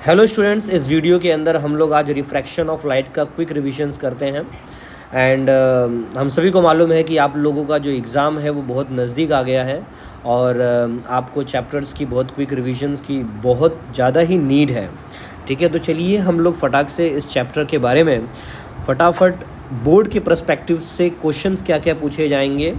Hello students, इस video के अंदर हम लोग आज रिफ्रैक्शन ऑफ लाइट का क्विक रिविजन्स करते हैं। एंड हम सभी को मालूम है कि आप लोगों का जो एग्ज़ाम है वो बहुत नज़दीक आ गया है और आपको चैप्टर्स की बहुत क्विक रिविजन्स की बहुत ज़्यादा ही नीड है। ठीक है, तो चलिए हम लोग फटाक से इस चैप्टर के बारे में फटाफट बोर्ड के पर्सपेक्टिव से क्वेश्चंस क्या क्या पूछे जाएंगे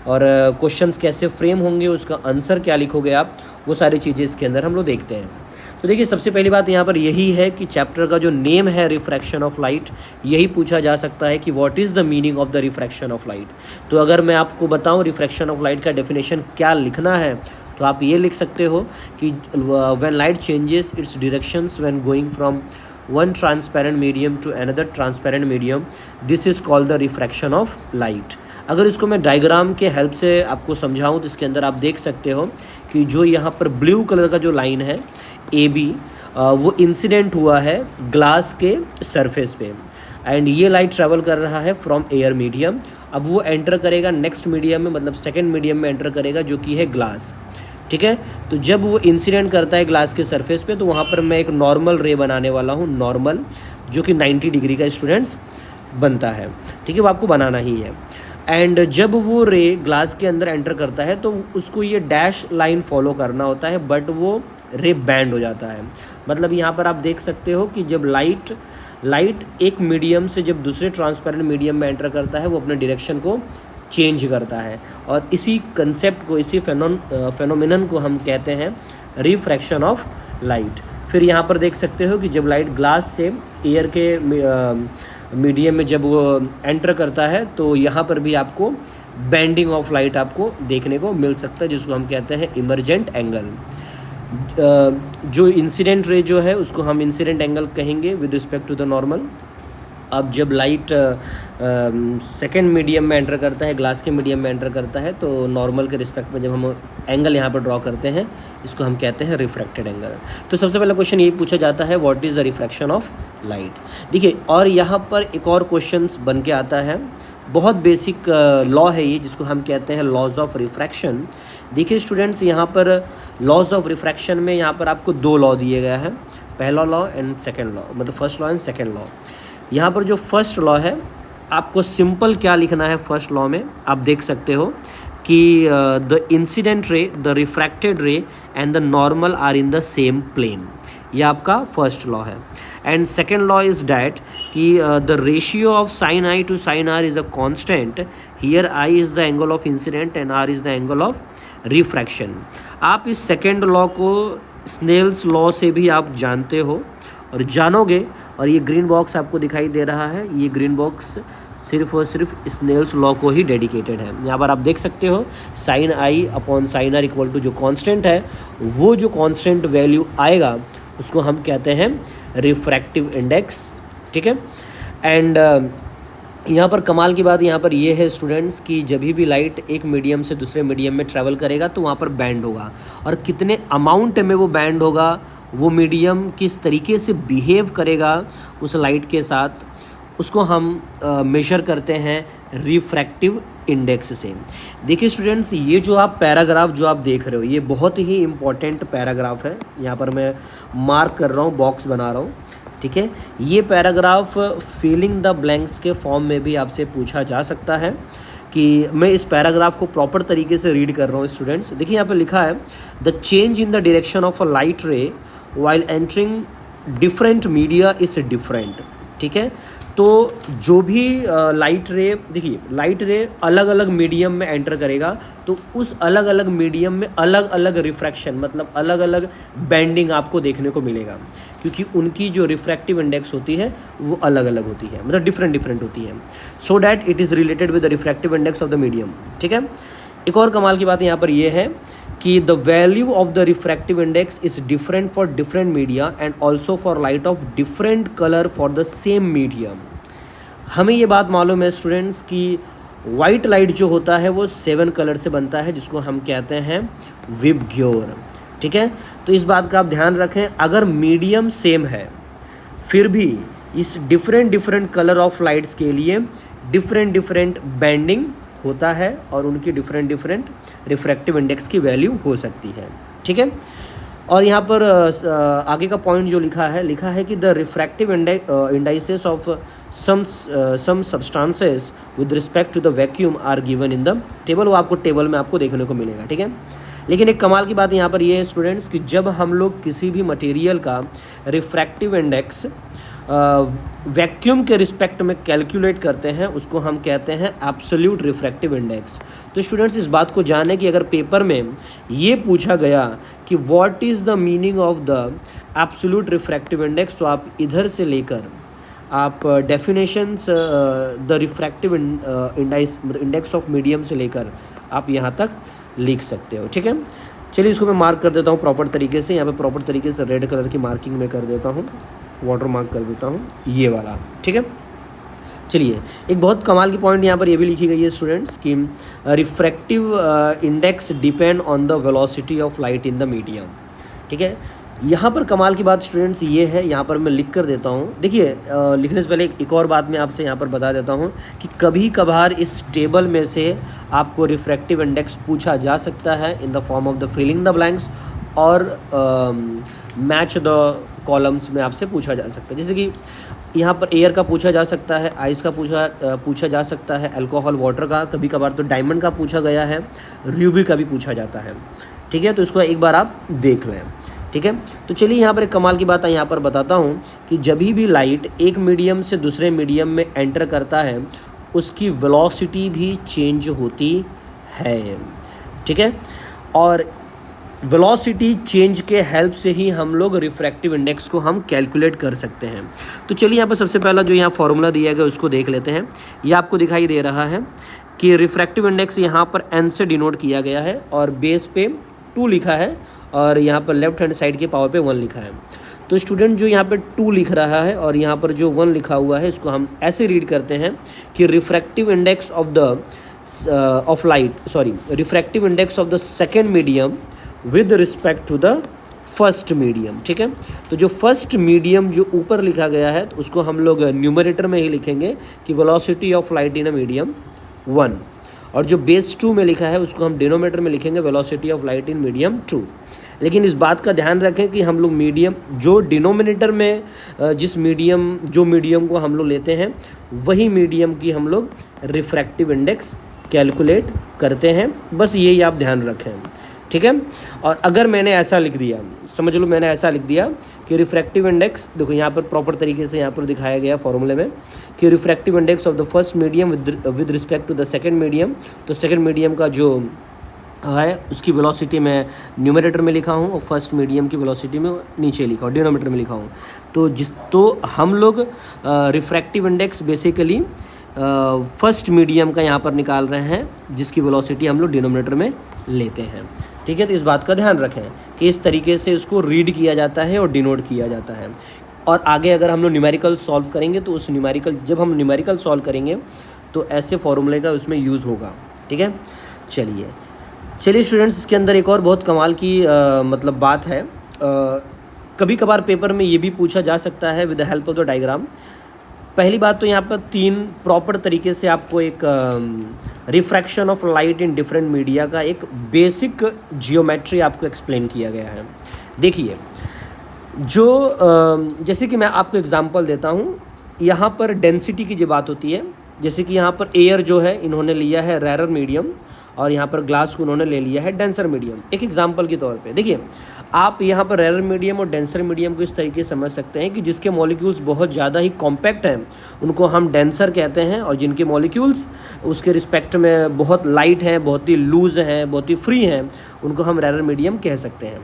और क्वेश्चंस कैसे फ्रेम होंगे, उसका आंसर क्या लिखोगे आप, वो सारी चीज़ें इसके अंदर हम लोग देखते हैं। तो देखिए, सबसे पहली बात यहाँ पर यही है कि चैप्टर का जो नेम है रिफ्रैक्शन ऑफ लाइट, यही पूछा जा सकता है कि what is the meaning of the refraction of light. तो अगर मैं आपको बताऊँ रिफ्रैक्शन ऑफ लाइट का डेफिनेशन क्या लिखना है, तो आप ये लिख सकते हो कि when light changes its directions when going from one transparent medium to another transparent medium, this is called the refraction of light. अगर इसको मैं डायग्राम के हेल्प से आपको समझाऊं तो इसके अंदर आप देख सकते हो कि जो यहाँ पर ब्लू कलर का जो लाइन है ए बी, वो इंसिडेंट हुआ है ग्लास के सरफेस पे एंड ये लाइट ट्रैवल कर रहा है फ्रॉम एयर मीडियम। अब वो एंटर करेगा नेक्स्ट मीडियम में, मतलब सेकेंड मीडियम में एंटर करेगा जो कि है ग्लास। ठीक है, तो जब वो इंसिडेंट करता है ग्लास के सरफेस पे, तो वहाँ पर मैं एक नॉर्मल रे बनाने वाला हूँ, नॉर्मल, जो कि 90 डिग्री का स्टूडेंट्स बनता है। ठीक है, वो आपको बनाना ही है। एंड जब वो रे ग्लास के अंदर एंटर करता है तो उसको ये डैश लाइन फॉलो करना होता है, बट वो रे बैंड हो जाता है। मतलब यहाँ पर आप देख सकते हो कि जब लाइट एक मीडियम से जब दूसरे ट्रांसपेरेंट मीडियम में एंटर करता है, वो अपने डायरेक्शन को चेंज करता है और इसी कंसेप्ट को, इसी फेनोमेनन को हम कहते हैं रिफ्रैक्शन ऑफ लाइट। फिर यहाँ पर देख सकते हो कि जब लाइट ग्लास से एयर के मीडियम में जब वो एंटर करता है, तो यहाँ पर भी आपको बेंडिंग ऑफ लाइट आपको देखने को मिल सकता है, जिसको हम कहते हैं इमर्जेंट एंगल। जो इंसिडेंट रे जो है उसको हम इंसिडेंट एंगल कहेंगे with respect to the normal. अब जब लाइट सेकेंड मीडियम में एंटर करता है, ग्लास के मीडियम में एंटर करता है, तो नॉर्मल के रिस्पेक्ट में जब हम एंगल यहाँ पर ड्रॉ करते हैं, इसको हम कहते हैं रिफ्रैक्टेड एंगल। तो सबसे पहला क्वेश्चन यही पूछा जाता है, what is the refraction of light. देखिए, और यहाँ पर एक और क्वेश्चन बन के आता है, बहुत बेसिक लॉ है ये, जिसको हम कहते हैं लॉज ऑफ रिफ्रैक्शन। देखिए स्टूडेंट्स, यहाँ पर लॉज ऑफ रिफ्रैक्शन में यहाँ पर आपको दो लॉ दिए गए हैं, पहला लॉ एंड सेकेंड लॉ, मतलब first law and second law. यहाँ पर जो फर्स्ट लॉ है, आपको सिंपल क्या लिखना है फर्स्ट लॉ में, आप देख सकते हो कि the incident ray, the refracted ray and the normal are in the same plane. ये आपका फर्स्ट लॉ है। And second law is that कि the ratio of sine I to sine R is a constant. Here I is the angle of incident and R is the angle of refraction. आप इस second law को Snell's law से भी आप जानते हो और जानोगे। और ये ग्रीन बॉक्स आपको दिखाई दे रहा है, ये ग्रीन बॉक्स सिर्फ और सिर्फ स्नेल्स लॉ को ही डेडिकेटेड है। यहाँ पर आप देख सकते हो sine i upon sine r are टू जो कांस्टेंट है, वो जो कांस्टेंट वैल्यू आएगा उसको हम कहते हैं रिफ्रैक्टिव इंडेक्स। ठीक है, एंड यहाँ पर कमाल की बात यहाँ पर ये है स्टूडेंट्स कि जब भी लाइट एक मीडियम से दूसरे मीडियम में ट्रैवल करेगा तो वहाँ पर बैंड होगा, और कितने अमाउंट में वो बैंड होगा, वो मीडियम किस तरीके से बिहेव करेगा उस लाइट के साथ, उसको हम मेजर करते हैं रिफ्रैक्टिव इंडेक्स से। देखिए स्टूडेंट्स, ये जो आप पैराग्राफ जो आप देख रहे हो, ये बहुत ही इम्पॉर्टेंट पैराग्राफ है। यहाँ पर मैं मार्क कर रहा हूँ, बॉक्स बना रहा हूँ। ठीक है, ये पैराग्राफ फिलिंग द ब्लैंक्स के फॉर्म में भी आपसे पूछा जा सकता है कि मैं इस पैराग्राफ को प्रॉपर तरीके से रीड कर रहा हूँ स्टूडेंट्स। देखिए यहाँ पे लिखा है, the change in the direction of a light रे while entering different media is different. ठीक है, तो जो भी लाइट रे, देखिए लाइट रे अलग अलग मीडियम में एंटर करेगा, तो उस अलग अलग मीडियम में अलग अलग रिफ्रैक्शन, मतलब अलग अलग बेंडिंग आपको देखने को मिलेगा, क्योंकि उनकी जो रिफ्रैक्टिव इंडेक्स होती है वो अलग अलग होती है, मतलब डिफरेंट होती है, so that it is related with the refractive index of the medium. ठीक है, एक और कमाल की बात यहाँ पर ये है कि the value of the refractive index is different for different media and also for light of different colour for the same medium. हमें ये बात मालूम है स्टूडेंट्स कि वाइट लाइट जो होता है वो 7 कलर से बनता है, जिसको हम कहते हैं विबग्योर। ठीक है, तो इस बात का आप ध्यान रखें, अगर मीडियम सेम है फिर भी इस डिफरेंट कलर ऑफ लाइट्स के लिए डिफरेंट बैंडिंग होता है और उनकी डिफरेंट रिफ्रैक्टिव इंडेक्स की वैल्यू हो सकती है। ठीक है, और यहाँ पर आगे का पॉइंट जो लिखा है कि the refractive indices of some substances with respect to the vacuum are given in the table. वो आपको टेबल में आपको देखने को मिलेगा, ठीक है। लेकिन एक कमाल की बात यहाँ पर ये है स्टूडेंट्स कि जब हम लोग किसी भी मटेरियल का रिफ्रैक्टिव इंडेक्स वैक्यूम के रिस्पेक्ट में कैलकुलेट करते हैं, उसको हम कहते हैं एब्सोल्यूट रिफ्रैक्टिव इंडेक्स। तो स्टूडेंट्स इस बात को जानें कि अगर पेपर में ये पूछा गया कि what is the meaning of the absolute refractive index, तो आप इधर से लेकर आप definitions the refractive index of medium से लेकर आप यहाँ तक लिख सकते हो, ठीक है। चलिए इसको मैं मार्क कर देता हूँ प्रॉपर तरीके से। यहाँ पे प्रॉपर तरीके से रेड कलर की मार्किंग में कर देता हूँ, वाटर मार्क कर देता हूँ ये वाला, ठीक है। चलिए एक बहुत कमाल की पॉइंट यहाँ पर ये भी लिखी गई है स्टूडेंट्स कि refractive index depend on the velocity of light in the medium, ठीक है। यहाँ पर कमाल की बात स्टूडेंट्स ये है, यहाँ पर मैं लिख कर देता हूँ। देखिए लिखने से पहले एक और बात मैं आपसे यहाँ पर बता देता हूँ कि कभी कभार इस टेबल में से आपको रिफ्रैक्टिव इंडेक्स पूछा जा सकता है in the form of the filling the blanks और मैच द कॉलम्स में आपसे पूछा जा सकता है। जैसे कि यहाँ पर एयर का पूछा जा सकता है, आइस का पूछा जा सकता है, अल्कोहल वाटर का, कभी कभार तो डायमंड का पूछा गया है, रूबी का भी पूछा जाता है, ठीक है। तो इसको एक बार आप देख लें, ठीक है। तो चलिए यहाँ पर एक कमाल की बात यहाँ पर बताता हूँ कि जब भी लाइट एक मीडियम से दूसरे मीडियम में एंटर करता है उसकी वेलोसिटी भी चेंज होती है, ठीक है। और वेलोसिटी चेंज के हेल्प से ही हम लोग रिफ्रैक्टिव इंडेक्स को हम कैलकुलेट कर सकते हैं। तो चलिए यहाँ पर सबसे पहला जो यहाँ फॉर्मूला दिया गया उसको देख लेते हैं। ये आपको दिखाई दे रहा है कि रिफ्रैक्टिव इंडेक्स यहाँ पर n से डिनोट किया गया है और बेस पे 2 लिखा है और यहाँ पर लेफ्ट हैंड साइड के पावर पे 1 लिखा है। तो स्टूडेंट जो यहाँ पे 2 लिख रहा है और यहाँ पर जो 1 लिखा हुआ है इसको हम ऐसे रीड करते हैं कि refractive index refractive index of the second medium with respect to the first medium, ठीक है। तो जो फर्स्ट मीडियम जो ऊपर लिखा गया है तो उसको हम लोग न्यूमरेटर में ही लिखेंगे कि velocity of light in a medium 1, और जो बेस 2 में लिखा है उसको हम डिनोमिनेटर में लिखेंगे velocity of light in medium 2। लेकिन इस बात का ध्यान रखें कि हम लोग मीडियम जो डिनोमिनेटर में जो मीडियम को हम लोग लेते हैं वही मीडियम की हम लोग रिफ्रैक्टिव इंडेक्स कैलकुलेट करते हैं, बस यही आप ध्यान रखें, ठीक है। और अगर मैंने ऐसा लिख दिया, समझ लो मैंने ऐसा लिख दिया कि रिफ्रैक्टिव इंडेक्स, देखो यहाँ पर प्रॉपर तरीके से यहाँ पर दिखाया गया फॉर्मूले में कि refractive index of the first medium with respect to the second medium. तो सेकंड मीडियम का जो है उसकी वेलोसिटी मैं न्यूमरेटर में लिखा हूँ और फर्स्ट मीडियम की वेलोसिटी में नीचे लिखा हूँ, डिनोमिनेटर में लिखा हूँ। तो हम लोग refractive index basically first medium का यहाँ पर निकाल रहे हैं जिसकी वेलोसिटी हम लोग डिनोमिनेटर में लेते हैं, ठीक है। तो इस बात का ध्यान रखें कि इस तरीके से उसको रीड किया जाता है और डिनोट किया जाता है। और आगे अगर हम लोग न्यूमेरिकल सॉल्व करेंगे तो जब हम न्यूमेरिकल सॉल्व करेंगे तो ऐसे फॉर्मूले का उसमें यूज़ होगा, ठीक है। चलिए स्टूडेंट्स, इसके अंदर एक और बहुत कमाल की मतलब बात है। कभी कभार पेपर में ये भी पूछा जा सकता है with the help of the diagram. पहली बात तो यहाँ पर 3 प्रॉपर तरीके से आपको एक refraction of light in different media का एक बेसिक जियोमेट्री आपको एक्सप्लेन किया गया है। देखिए जैसे कि मैं आपको एग्जांपल देता हूँ, यहाँ पर डेंसिटी की जो बात होती है, जैसे कि यहाँ पर एयर जो है इन्होंने लिया है रेरर मीडियम और यहाँ पर ग्लास को उन्होंने ले लिया है डेंसर मीडियम। एक एग्जांपल के तौर पे देखिए, आप यहाँ पर रेरर मीडियम और डेंसर मीडियम को इस तरीके से समझ सकते हैं कि जिसके मॉलिक्यूल्स बहुत ज़्यादा ही कॉम्पैक्ट हैं उनको हम डेंसर कहते हैं, और जिनके मॉलिक्यूल्स उसके रिस्पेक्ट में बहुत लाइट हैं, बहुत ही लूज़ हैं, बहुत ही फ्री हैं, उनको हम रेरर मीडियम कह सकते हैं।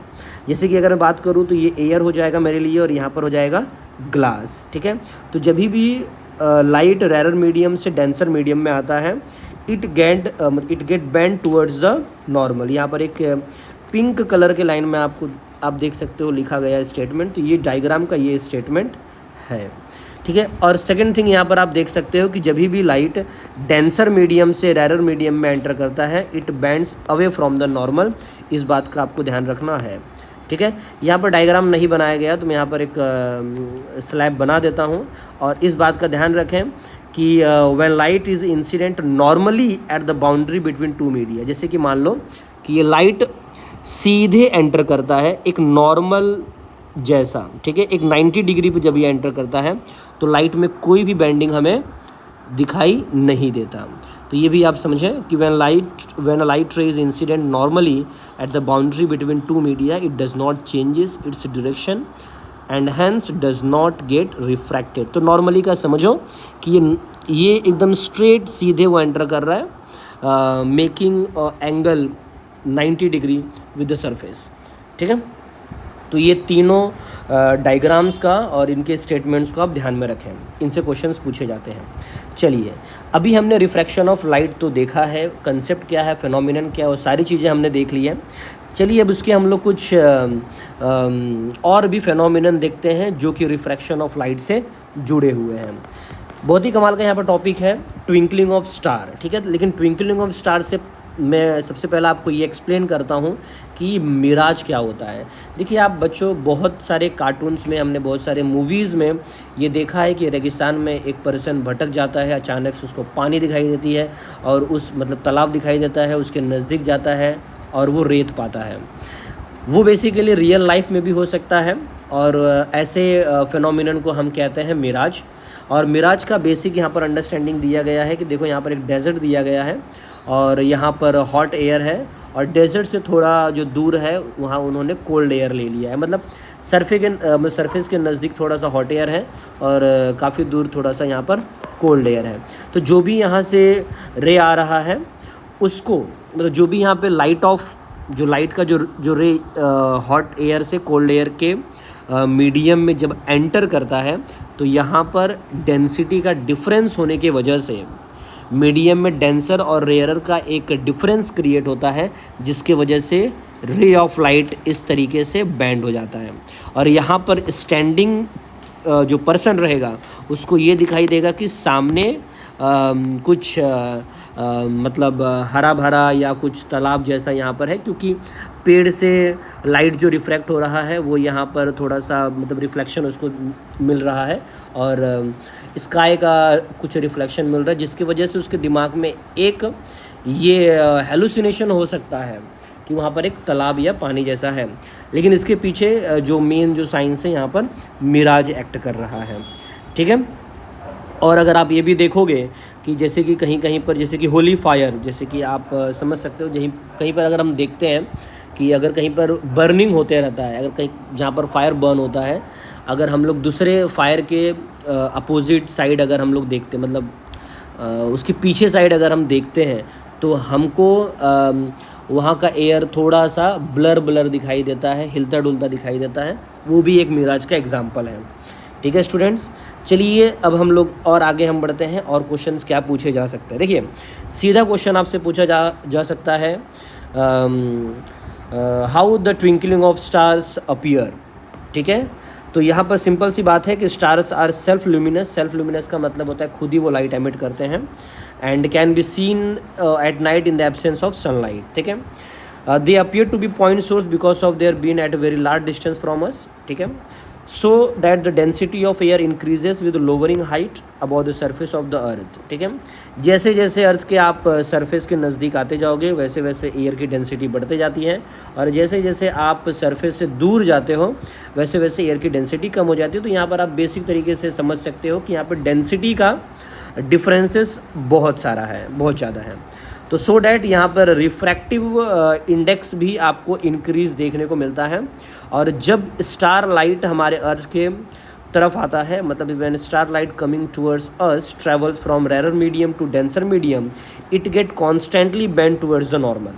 जैसे कि अगर मैं बात करूँ तो ये एयर हो जाएगा मेरे लिए और यहाँ पर हो जाएगा ग्लास, ठीक है। तो जब भी लाइट रेरर मीडियम से डेंसर मीडियम में आता है it get bend towards the normal. यहाँ पर एक पिंक कलर के लाइन में आप देख सकते हो लिखा गया स्टेटमेंट, तो ये डायग्राम का ये स्टेटमेंट है, ठीक है। और सेकंड थिंग यहाँ पर आप देख सकते हो कि जब भी लाइट डेंसर मीडियम से रेरर मीडियम में एंटर करता है it bends away from the normal. इस बात का आपको ध्यान रखना है, ठीक है। यहाँ पर डायग्राम नहीं बनाया गया तो मैं यहाँ पर एक स्लैब बना देता हूँ, और इस बात का ध्यान रखें कि when light is incident normally at the boundary between 2 media. जैसे कि मान लो कि ये लाइट सीधे एंटर करता है एक नॉर्मल जैसा, ठीक है, एक 90 डिग्री पे जब ये एंटर करता है तो लाइट में कोई भी बेंडिंग हमें दिखाई नहीं देता। तो ये भी आप समझें कि when a light ray is incident normally at the boundary between two media it does not changes its direction and hence does not get refracted. तो नॉर्मली का समझो कि ये एकदम स्ट्रेट सीधे वो एंटर कर रहा है, making angle 90 degree with the surface, ठीक है। तो ये तीनों डायग्राम्स का और इनके स्टेटमेंट्स को आप ध्यान में रखें, इनसे क्वेश्चंस पूछे जाते हैं। चलिए, अभी हमने रिफ्रैक्शन ऑफ लाइट तो देखा है, कंसेप्ट क्या है, फिनोमिनन क्या है, वो सारी चीज़ें हमने देख ली हैं। चलिए अब उसके हम लोग कुछ और भी फिनोमिनन देखते हैं जो कि रिफ्रैक्शन ऑफ लाइट से जुड़े हुए हैं। बहुत ही कमाल का यहाँ पर टॉपिक है ट्विंकलिंग ऑफ स्टार, ठीक है। लेकिन ट्विंकलिंग ऑफ स्टार से मैं सबसे पहले आपको ये एक्सप्लेन करता हूँ कि मिराज क्या होता है। देखिए आप बच्चों, बहुत सारे कार्टून्स में, हमने बहुत सारे मूवीज़ में ये देखा है कि रेगिस्तान में एक पर्सन भटक जाता है, अचानक से उसको पानी दिखाई देती है और उस मतलब तालाब दिखाई देता है, उसके नज़दीक जाता है और वो रेत पाता है। वो बेसिकली रियल लाइफ में भी हो सकता है और ऐसे फिनोमिनन को हम कहते हैं मिराज। और मिराज का बेसिक यहाँ पर अंडरस्टैंडिंग दिया गया है कि देखो यहाँ पर एक डेजर्ट दिया गया है और यहाँ पर हॉट एयर है और डेजर्ट से थोड़ा जो दूर है वहाँ उन्होंने कोल्ड एयर ले लिया है, मतलब सरफेस के नज़दीक थोड़ा सा हॉट एयर है और काफ़ी दूर थोड़ा सा यहाँ पर कोल्ड एयर है। तो जो भी यहाँ से रे आ रहा है उसको, मतलब जो भी यहाँ पे लाइट का जो रे हॉट एयर से कोल्ड एयर के मीडियम में जब एंटर करता है तो यहाँ पर डेंसिटी का डिफरेंस होने की वजह से मीडियम में डेंसर और रेयरर का एक डिफरेंस क्रिएट होता है, जिसके वजह से रे ऑफ लाइट इस तरीके से बैंड हो जाता है। और यहाँ पर स्टैंडिंग जो पर्सन रहेगा उसको ये दिखाई देगा कि सामने कुछ मतलब हरा भरा या कुछ तालाब जैसा यहाँ पर है, क्योंकि पेड़ से लाइट जो रिफ्रैक्ट हो रहा है वो यहाँ पर थोड़ा सा मतलब रिफ्लेक्शन उसको मिल रहा है और स्काई का कुछ रिफ्लेक्शन मिल रहा है, जिसकी वजह से उसके दिमाग में एक ये हेलुसिनेशन हो सकता है कि वहाँ पर एक तालाब या पानी जैसा है। लेकिन इसके पीछे जो मेन जो साइंस है यहाँ पर मिराज एक्ट कर रहा है, ठीक है। और अगर आप ये भी देखोगे कि जैसे कि कहीं कहीं पर जैसे कि होली फायर, जैसे कि आप समझ सकते हो, कहीं पर अगर हम देखते हैं कि अगर कहीं पर बर्निंग होते रहता है, अगर कहीं जहाँ पर फायर बर्न होता है, अगर हम लोग दूसरे फायर के अपोजिट साइड अगर हम लोग देखते हैं, मतलब उसके पीछे साइड अगर हम देखते हैं तो हमको वहाँ का एयर थोड़ा सा ब्लर दिखाई देता है, हिलता डुलता दिखाई देता है। वो भी एक मिराज का एग्जाम्पल है, ठीक है स्टूडेंट्स। चलिए अब हम लोग और आगे हम बढ़ते हैं और क्वेश्चंस क्या पूछे जा सकते हैं। देखिए सीधा क्वेश्चन आपसे पूछा जा सकता है, how the twinkling of stars appear, ठीक है। तो यहाँ पर सिंपल सी बात है कि स्टार्स आर सेल्फ ल्यूमिनस का मतलब होता है खुद ही वो लाइट एमिट करते हैं and can be seen at night in the absence of sunlight, ठीक है। They appear to be point source because of their been at a very large distance from us, ठीक है। So that the density of air increases with lowering height about the surface of the earth, ठीक है। जैसे जैसे अर्थ के आप surface के नज़दीक आते जाओगे वैसे वैसे एयर की डेंसिटी बढ़ते जाती है और जैसे जैसे आप सरफेस से दूर जाते हो वैसे वैसे एयर की डेंसिटी कम हो जाती है। तो यहाँ पर आप बेसिक तरीके से समझ सकते हो कि यहाँ पर डेंसिटी का डिफरेंसेस बहुत सारा है, बहुत ज़्यादा है। तो सो डैट यहाँ पर रिफ्रैक्टिव इंडेक्स भी आपको इंक्रीज़ देखने को मिलता है। और जब स्टार लाइट हमारे अर्थ के तरफ आता है, मतलब when star light coming towards us travels from rare medium to denser medium, it get constantly bend towards the normal.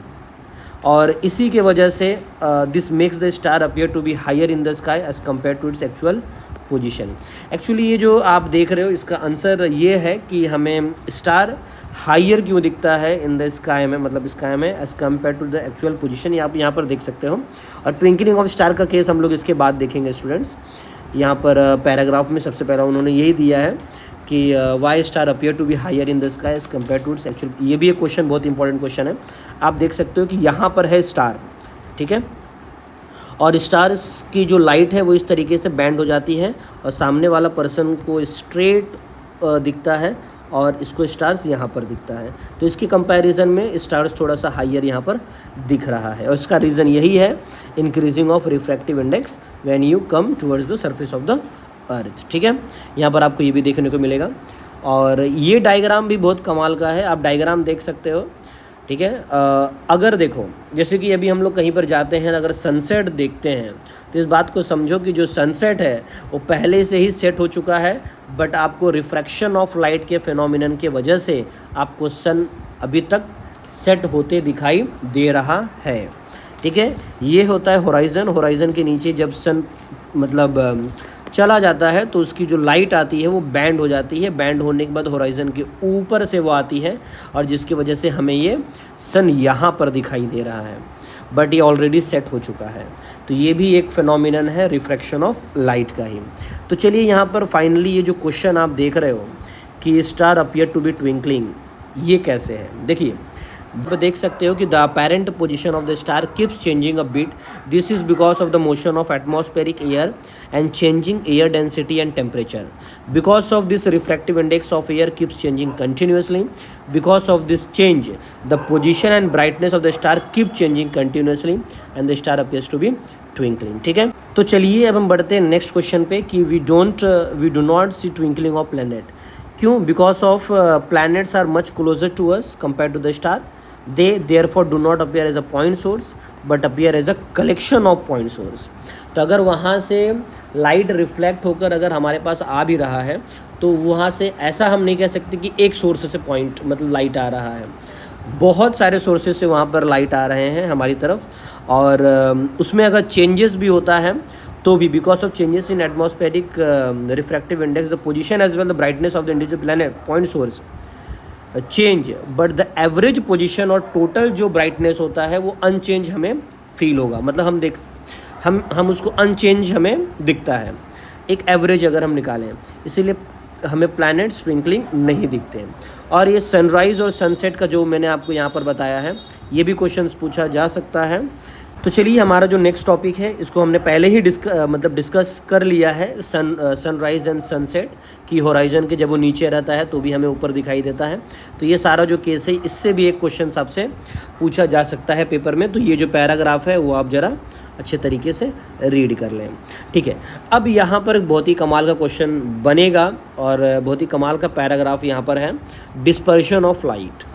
और इसी के वजह से this makes the star appear to be higher in the sky as compare to its actual position. Actually ये जो आप देख रहे हो इसका आंसर ये है कि हमें स्टार हायर क्यों दिखता है इन द स्काई में, मतलब स्काई में as compare to the actual position, आप यहाँ पर देख सकते हो। और ट्विंकलिंग ऑफ स्टार का केस हम लोग इसके बाद देखेंगे स्टूडेंट्स। यहाँ पर पैराग्राफ में सबसे पहला उन्होंने यही दिया है कि why star appear to be higher in the sky as compare to its actual. ये भी एक क्वेश्चन, बहुत इंपॉर्टेंट क्वेश्चन है। आप देख सकते हो कि यहाँ पर है स्टार, ठीक है, और स्टार्स की जो लाइट है वो इस तरीके से बैंड हो जाती है और सामने वाला पर्सन को स्ट्रेट दिखता है और इसको स्टार्स यहाँ पर दिखता है। तो इसके कंपैरिजन में स्टार्स थोड़ा सा हाइयर यहाँ पर दिख रहा है और इसका रीज़न यही है, increasing of refractive index when you come towards the surface of the earth. ठीक है, यहाँ पर आपको ये भी देखने को मिलेगा और ये डायग्राम भी बहुत कमाल का है, आप डायग्राम देख सकते हो। ठीक है, अगर देखो जैसे कि अभी हम लोग कहीं पर जाते हैं, अगर सनसेट देखते हैं तो इस बात को समझो कि जो सनसेट है वो पहले से ही सेट हो चुका है, बट आपको रिफ्रैक्शन ऑफ लाइट के फिनोमिनन के वजह से आपको सन अभी तक सेट होते दिखाई दे रहा है। ठीक है, ये होता है होराइज़न। होराइज़न के नीचे जब सन मतलब चला जाता है तो उसकी जो लाइट आती है वो बैंड हो जाती है, बैंड होने के बाद होराइज़न के ऊपर से वो आती है और जिसकी वजह से हमें ये सन यहाँ पर दिखाई दे रहा है, बट ये ऑलरेडी सेट हो चुका है। तो ये भी एक फिनोमिनन है रिफ्रैक्शन ऑफ लाइट का ही। तो चलिए यहाँ पर फाइनली ये जो क्वेश्चन आप देख रहे हो कि star appear to be twinkling, ये कैसे है, देखिए आप देख सकते हो कि the apparent position of the star keeps changing a bit, this is because of the motion of atmospheric air and changing air density and temperature. Because of this refractive index of air keeps changing continuously, because of this change the position and brightness of the star keep changing continuously and the star appears to be twinkling. ठीक है, तो चलिए अब हम बढ़ते हैं next question पे कि we do not see twinkling of planet. क्यों? Because of planets are much closer to us compare to the star, they therefore do not appear as a point source but appear as a collection of point source। तो अगर वहाँ से light reflect होकर अगर हमारे पास आ भी रहा है तो वहाँ से ऐसा हम नहीं कह सकते कि एक सोर्स से पॉइंट मतलब लाइट आ रहा है, बहुत सारे सोर्सेज से वहाँ पर लाइट आ रहे हैं हमारी तरफ और उसमें अगर चेंजेस भी होता है तो भी because of changes in atmospheric refractive index the position as well the brightness of the individual planet point source change, but the average position और टोटल जो ब्राइटनेस होता है वो अनचेंज हमें फील होगा, मतलब हम उसको अनचेंज हमें दिखता है, एक एवरेज अगर हम निकालें, इसीलिए हमें प्लैनेट्स ट्विंकलिंग नहीं दिखते हैं। और ये सनराइज़ और सनसेट का जो मैंने आपको यहाँ पर बताया है ये भी क्वेश्चंस पूछा जा सकता है। तो चलिए हमारा जो नेक्स्ट टॉपिक है इसको हमने पहले ही डिस्कस कर लिया है, सनराइज़ एंड सनसेट की होराइज़न के जब वो नीचे रहता है तो भी हमें ऊपर दिखाई देता है। तो ये सारा जो केस है इससे भी एक क्वेश्चन आपसे पूछा जा सकता है पेपर में, तो ये जो पैराग्राफ है वो आप ज़रा अच्छे तरीके से रीड कर लें। ठीक है, अब यहाँ पर बहुत ही कमाल का क्वेश्चन बनेगा और बहुत ही कमाल का पैराग्राफ यहाँ पर है, डिस्पर्शन ऑफ लाइट।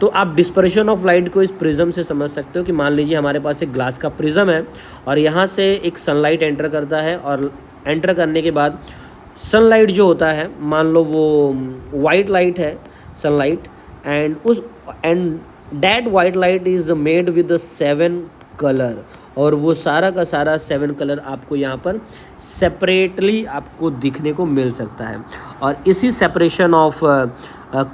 तो आप डिस्पर्शन ऑफ लाइट को इस प्रिज्म से समझ सकते हो कि मान लीजिए हमारे पास एक ग्लास का प्रिज्म है और यहाँ से एक सनलाइट एंटर करता है और एंटर करने के बाद सनलाइट जो होता है, मान लो वो वाइट लाइट है sunlight, and that white light is made with 7 colour, और वो सारा का सारा 7 कलर आपको यहाँ पर सेपरेटली आपको दिखने को मिल सकता है। और इसी separation of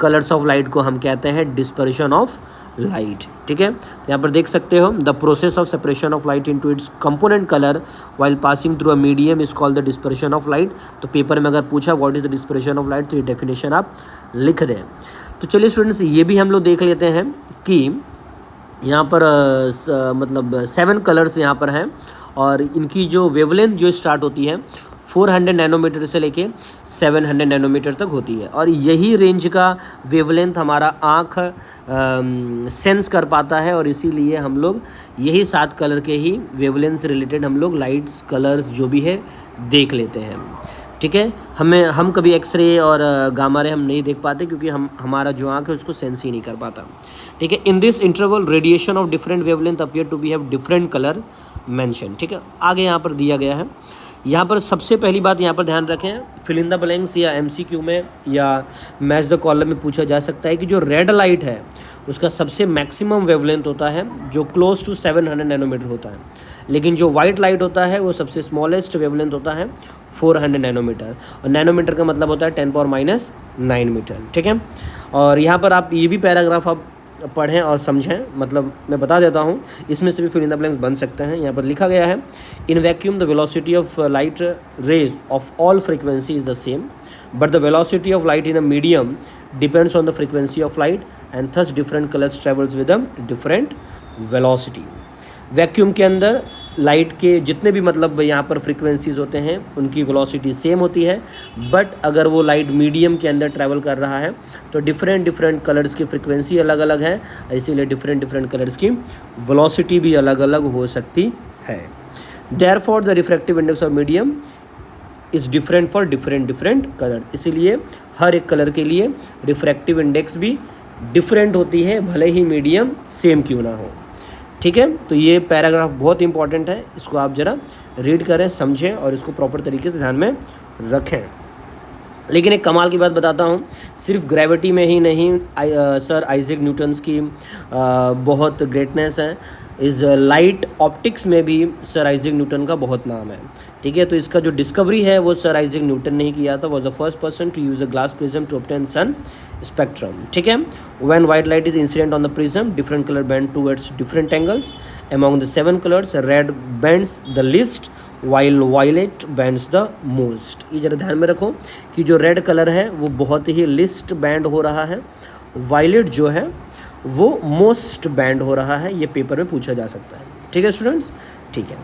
colours of light को हम कहते हैं डिस्पर्शन ऑफ लाइट। ठीक है, यहाँ पर देख सकते हो the process of separation of light into its component colour while passing through a medium is called the dispersion of light. तो पेपर में अगर पूछा what is the dispersion of light तो ये डेफिनेशन आप लिख दें। तो चलिए स्टूडेंट्स ये भी हम लोग देख लेते हैं कि यहाँ पर मतलब 7 कलर्स यहाँ पर हैं और इनकी जो वेवलेंथ जो स्टार्ट होती है 400 नैनोमीटर से लेके 700 नैनोमीटर तक होती है और यही रेंज का वेवलेंथ हमारा आँख सेंस कर पाता है और इसीलिए हम लोग यही 7 कलर के ही वेवलेंथ से रिलेटेड हम लोग लाइट्स कलर्स जो भी है देख लेते हैं। ठीक है, हम कभी एक्सरे और गामा रे हम नहीं देख पाते क्योंकि हमारा जो आँख है उसको सेंस ही नहीं कर पाता। ठीक है, in this interval radiation of different wavelength appear to be have different colour mention. ठीक है, आगे यहाँ पर दिया गया है, यहाँ पर सबसे पहली बात यहाँ पर ध्यान रखें, फिल इन द ब्लैंक्स या MCQ में या मैच द कॉलम में पूछा जा सकता है कि जो रेड लाइट है उसका सबसे मैक्सिमम वेवलेंथ होता है जो क्लोज टू 700 नैनोमीटर होता है, लेकिन जो वाइट लाइट होता है वो सबसे स्मॉलेस्ट वेवलेंथ होता है 400 नैनोमीटर, और नैनोमीटर का मतलब होता है 10⁻⁹ मीटर। ठीक है, और यहाँ पर आप ये भी पैराग्राफ आप पढ़ें और समझें, मतलब मैं बता देता हूँ, इसमें से भी फिल इन द ब्लैंक्स बन सकते हैं। यहाँ पर लिखा गया है in vacuum the velocity of light rays of all frequency is the same but the velocity of light in a medium depends on the frequency of light and thus different colours travels with a different velocity. Vacuum के अंदर light के जितने भी मतलब यहाँ पर frequencies होते हैं उनकी वेलोसिटी सेम होती है, बट अगर वो लाइट मीडियम के अंदर ट्रैवल कर रहा है तो डिफरेंट डिफरेंट कलर्स की फ्रीक्वेंसी अलग अलग है, इसीलिए डिफरेंट डिफरेंट कलर्स की वेलोसिटी भी अलग अलग हो सकती है। Therefore the refractive index of medium is different for different colour, इसीलिए हर एक कलर के लिए रिफ्रैक्टिव इंडेक्स भी डिफरेंट होती है, भले ही मीडियम सेम क्यों ना हो। ठीक है, तो ये पैराग्राफ बहुत इंपॉर्टेंट है, इसको आप ज़रा रीड करें, समझें और इसको प्रॉपर तरीके से ध्यान में रखें। लेकिन एक कमाल की बात बताता हूँ, सिर्फ ग्रेविटी में ही नहीं सर आइजैक न्यूटन्स की बहुत ग्रेटनेस है, इस लाइट ऑप्टिक्स में भी सर आइजैक न्यूटन का बहुत नाम है। ठीक है, तो इसका जो डिस्कवरी है वो सर आइजैक न्यूटन ने ही किया था, was the first person to use a glass prism to obtain sun spectrum. ठीक है, when white light is incident on the prism different colour bend towards different angles, among the 7 colours red bends the least while violet bends the most. ये जरा ध्यान में रखो कि जो red colour है वो बहुत ही लिस्ट बैंड हो रहा है, वायलेट जो है वो मोस्ट बैंड हो रहा है। ये पेपर में पूछा जा सकता है। ठीक है स्टूडेंट्स, ठीक है,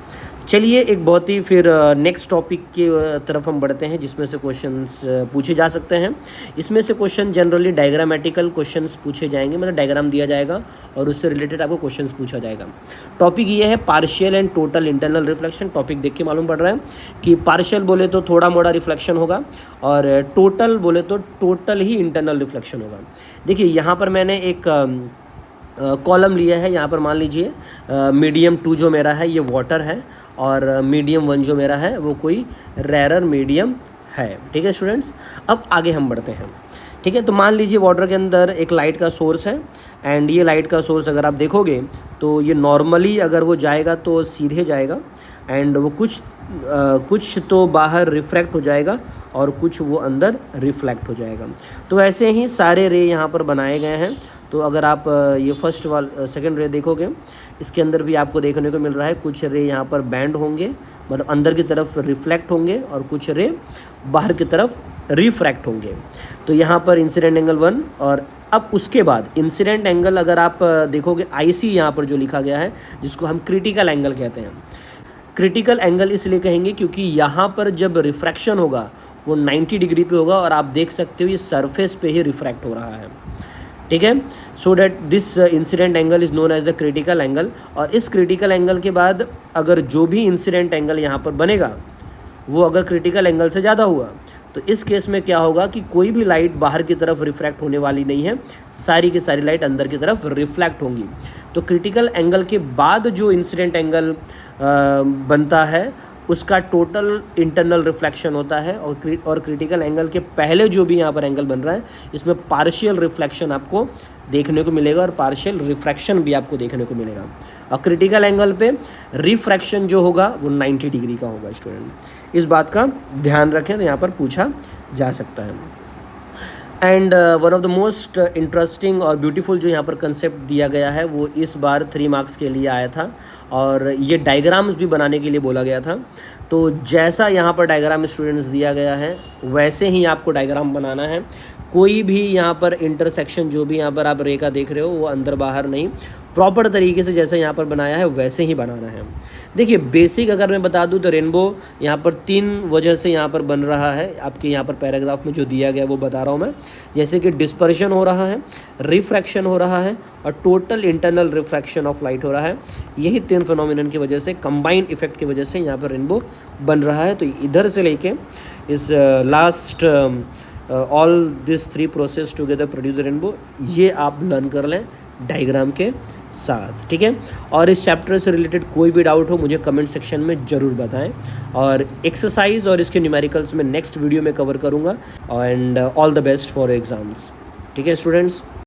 चलिए एक बहुत ही फिर नेक्स्ट टॉपिक की तरफ हम बढ़ते हैं जिसमें से क्वेश्चंस पूछे जा सकते हैं। इसमें से क्वेश्चन जनरली डायग्रामेटिकल क्वेश्चंस पूछे जाएंगे, मतलब डायग्राम दिया जाएगा और उससे रिलेटेड आपको क्वेश्चंस पूछा जाएगा। टॉपिक ये है partial and total internal reflection. Topic देख के मालूम पड़ रहा है कि पार्शियल बोले तो थोड़ा मोड़ा रिफ्लेक्शन होगा और टोटल बोले तो टोटल ही इंटरनल रिफ्लेक्शन होगा। देखिए यहाँ पर मैंने एक कॉलम लिया है, यहाँ पर मान लीजिए मीडियम 2 जो मेरा है ये वाटर है और मीडियम 1 जो मेरा है वो कोई रेरर मीडियम है। ठीक है स्टूडेंट्स, अब आगे हम बढ़ते हैं। ठीक है, तो मान लीजिए वाटर के अंदर एक लाइट का सोर्स है एंड ये लाइट का सोर्स अगर आप देखोगे तो ये नॉर्मली अगर वो जाएगा तो सीधे जाएगा एंड वो कुछ तो बाहर रिफ्रैक्ट हो जाएगा और कुछ वो अंदर रिफ्लेक्ट हो जाएगा। तो ऐसे ही सारे रे यहाँ पर बनाए गए हैं। तो अगर आप ये फर्स्ट सेकंड रे देखोगे, इसके अंदर भी आपको देखने को मिल रहा है कुछ रे यहाँ पर बैंड होंगे, मतलब अंदर की तरफ रिफ्लेक्ट होंगे और कुछ रे बाहर की तरफ रिफ्रैक्ट होंगे। तो यहाँ पर इंसिडेंट एंगल 1 और अब उसके बाद इंसिडेंट एंगल अगर आप देखोगे IC यहाँ पर जो लिखा गया है जिसको हम क्रिटिकल एंगल कहते हैं। क्रिटिकल एंगल इसलिए कहेंगे क्योंकि यहाँ पर जब रिफ्रैक्शन होगा वो 90 डिग्री पे होगा और आप देख सकते हो ये सरफेस पे ही रिफ्रैक्ट हो रहा है। ठीक है, so that this incident angle is known as the critical angle. और इस क्रिटिकल एंगल के बाद अगर जो भी इंसिडेंट एंगल यहाँ पर बनेगा वो अगर क्रिटिकल एंगल से ज़्यादा हुआ तो इस केस में क्या होगा कि कोई भी लाइट बाहर की तरफ रिफ्रैक्ट होने वाली नहीं है, सारी की सारी लाइट अंदर की तरफ रिफ्लेक्ट होंगी। तो क्रिटिकल एंगल के बाद जो इंसिडेंट एंगल बनता है उसका टोटल इंटरनल रिफ्लेक्शन होता है और क्रिटिकल एंगल के पहले जो भी यहाँ पर एंगल बन रहा है इसमें पार्शियल रिफ्लेक्शन आपको देखने को मिलेगा और पार्शियल रिफ्रैक्शन भी आपको देखने को मिलेगा। और क्रिटिकल एंगल पे रिफ्रैक्शन जो होगा वो 90 डिग्री का होगा। स्टूडेंट इस बात का ध्यान रखें, तो यहाँ पर पूछा जा सकता है। And one of the most interesting और ब्यूटीफुल जो यहाँ पर कंसेप्ट दिया गया है वो इस बार 3 मार्क्स के लिए आया था और ये डायग्राम्स भी बनाने के लिए बोला गया था। तो जैसा यहाँ पर डायग्राम स्टूडेंट्स दिया गया है वैसे ही आपको डायग्राम बनाना है। कोई भी यहाँ पर इंटरसेक्शन जो भी यहाँ पर आप रेखा देख रहे हो वो अंदर बाहर नहीं, प्रॉपर तरीके से जैसे यहाँ पर बनाया है वैसे ही बनाना है। देखिए बेसिक अगर मैं बता दूँ तो रेनबो यहाँ पर 3 वजह से यहाँ पर बन रहा है, आपके यहाँ पर पैराग्राफ में जो दिया गया वो बता रहा हूँ मैं। जैसे कि डिस्पर्शन हो रहा है, रिफ्रैक्शन हो रहा है और total internal refraction of light हो रहा है। यही 3 फिनोमिनन की वजह से, कंबाइंड इफेक्ट की वजह से यहाँ पर रेनबो बन रहा है। तो इधर से लेके इस last all this 3 process together produce rainbow, ये आप लर्न कर लें डायग्राम के साथ। ठीक है, और इस चैप्टर से रिलेटेड कोई भी डाउट हो मुझे कमेंट सेक्शन में ज़रूर बताएं और एक्सरसाइज और इसके न्यूमेरिकल्स में नेक्स्ट वीडियो में कवर करूँगा। And all the best for exams. ठीक है स्टूडेंट्स।